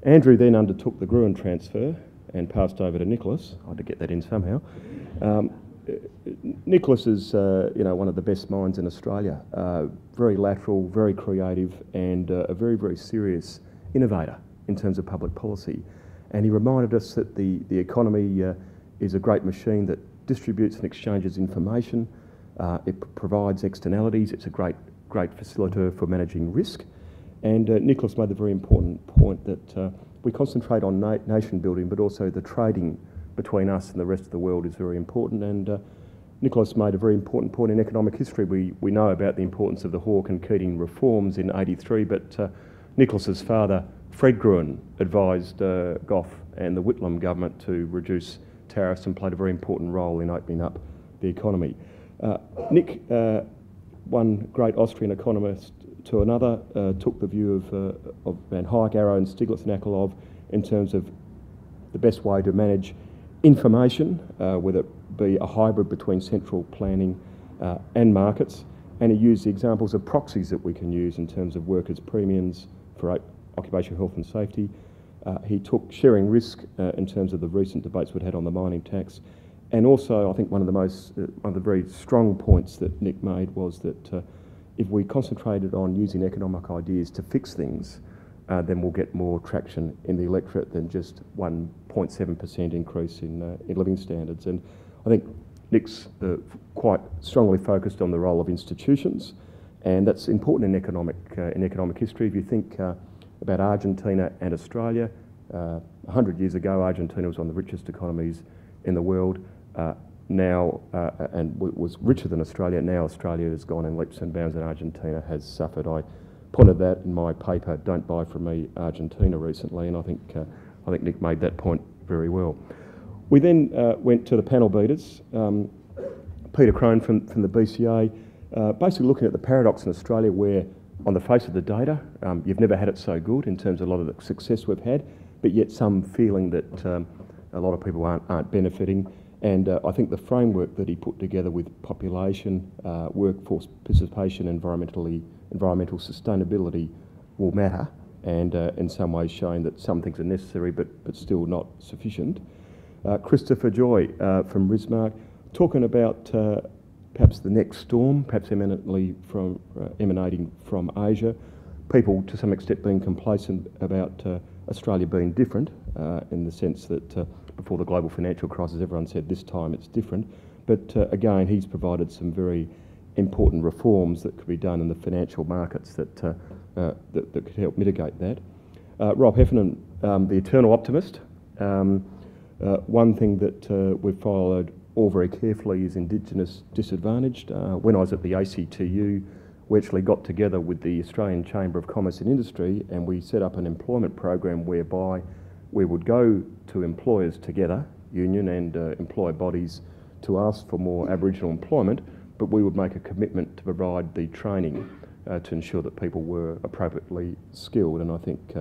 Andrew then undertook the Gruen transfer and passed over to Nicholas. I had to get that in somehow. Nicholas is, one of the best minds in Australia. Very lateral, very creative, and a very, very serious innovator in terms of public policy. And he reminded us that the economy is a great machine that distributes and exchanges information. It provides externalities. It's a great facilitator for managing risk. And Nicholas made the very important point that we concentrate on nation building, but also the trading between us and the rest of the world is very important. And Nicholas made a very important point in economic history. We know about the importance of the Hawke and Keating reforms in '83, but Nicholas's father, Fred Gruen, advised Gough and the Whitlam government to reduce tariffs and played a very important role in opening up the economy. Nick, one great Austrian economist to another, took the view of Van Eyck, Arrow and Stiglitz and Akerlof in terms of the best way to manage information, whether it be a hybrid between central planning and markets. And he used the examples of proxies that we can use in terms of workers' premiums for occupational health and safety. He took sharing risk in terms of the recent debates we'd had on the mining tax. And also, I think one of the very strong points that Nick made was that if we concentrated on using economic ideas to fix things, then we'll get more traction in the electorate than just 1.7% increase in living standards. And I think Nick's quite strongly focused on the role of institutions, and that's important in economic history. If you think about Argentina and Australia, 100 years ago, Argentina was one of the richest economies in the world. Now, and was richer than Australia. Now Australia has gone in leaps and bounds and Argentina has suffered. I pointed that in my paper, Don't Buy From Me, Argentina, recently, and I think Nick made that point very well. We then went to the panel beaters. Peter Crone from the BCA, basically looking at the paradox in Australia where, on the face of the data, you've never had it so good in terms of a lot of the success we've had, but yet some feeling that a lot of people aren't benefiting. And I think the framework that he put together with population, workforce participation, environmental sustainability will matter, and in some ways showing that some things are necessary but still not sufficient. Christopher Joye from Rismark, talking about perhaps the next storm, perhaps emanating from Asia. People to some extent being complacent about Australia being different in the sense that before the global financial crisis everyone said this time it's different, but again he's provided some very important reforms that could be done in the financial markets that could help mitigate that. Rob Heferen, the eternal optimist. One thing that we've followed all very carefully is Indigenous disadvantaged. When I was at the ACTU, we actually got together with the Australian Chamber of Commerce and Industry and we set up an employment program whereby we would go to employers together, union and employer bodies, to ask for more Aboriginal employment, but we would make a commitment to provide the training to ensure that people were appropriately skilled. And I think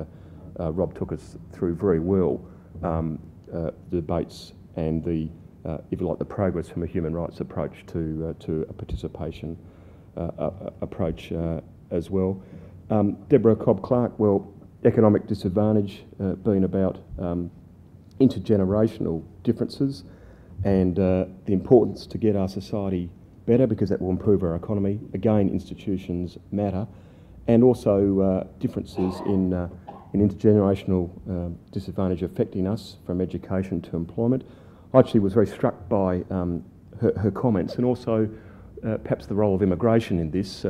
Rob took us through very well the debates and the, if you like, the progress from a human rights approach to a participation approach as well. Deborah Cobb-Clark, well, economic disadvantage being about intergenerational differences and the importance to get our society better because that will improve our economy. Again, institutions matter, and also differences in intergenerational disadvantage affecting us from education to employment. I actually was very struck by her comments, and also perhaps the role of immigration in this.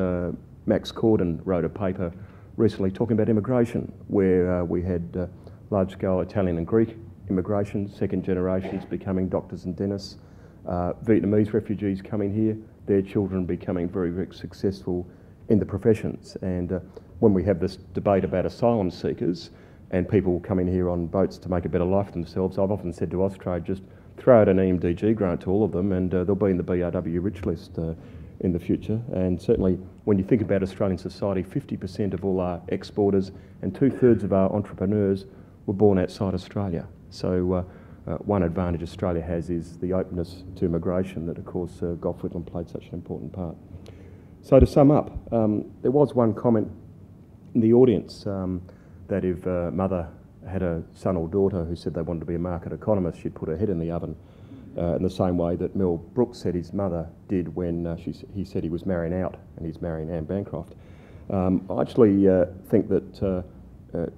Max Corden wrote a paper recently talking about immigration, where we had large-scale Italian and Greek immigration, second generations becoming doctors and dentists, Vietnamese refugees coming here, their children becoming very, very successful in the professions. And when we have this debate about asylum seekers and people coming here on boats to make a better life for themselves, I've often said to Austrade, just throw out an EMDG grant to all of them and they'll be in the BRW rich list in the future. And certainly when you think about Australian society, 50% of all our exporters and 2/3 of our entrepreneurs were born outside Australia. So one advantage Australia has is the openness to immigration that of course Gough Whitlam played such an important part. So to sum up, there was one comment in the audience that if Mother had a son or daughter who said they wanted to be a market economist, she'd put her head in the oven. In the same way that Mel Brooks said his mother did when he said he was marrying out and he's marrying Anne Bancroft. I actually think that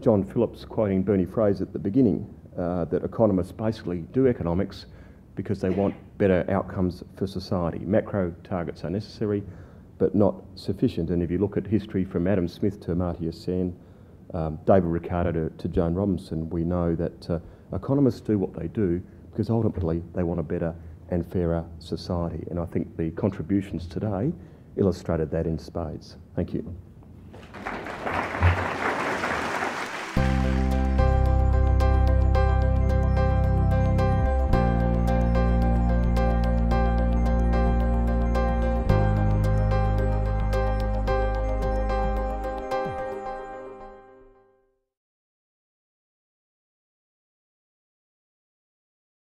John Phillips, quoting Bernie Fraser at the beginning, that economists basically do economics because they want better outcomes for society. Macro targets are necessary, but not sufficient. And if you look at history from Adam Smith to Amartya Sen, David Ricardo to Joan Robinson, we know that economists do what they do because ultimately they want a better and fairer society. And I think the contributions today illustrated that in spades. Thank you.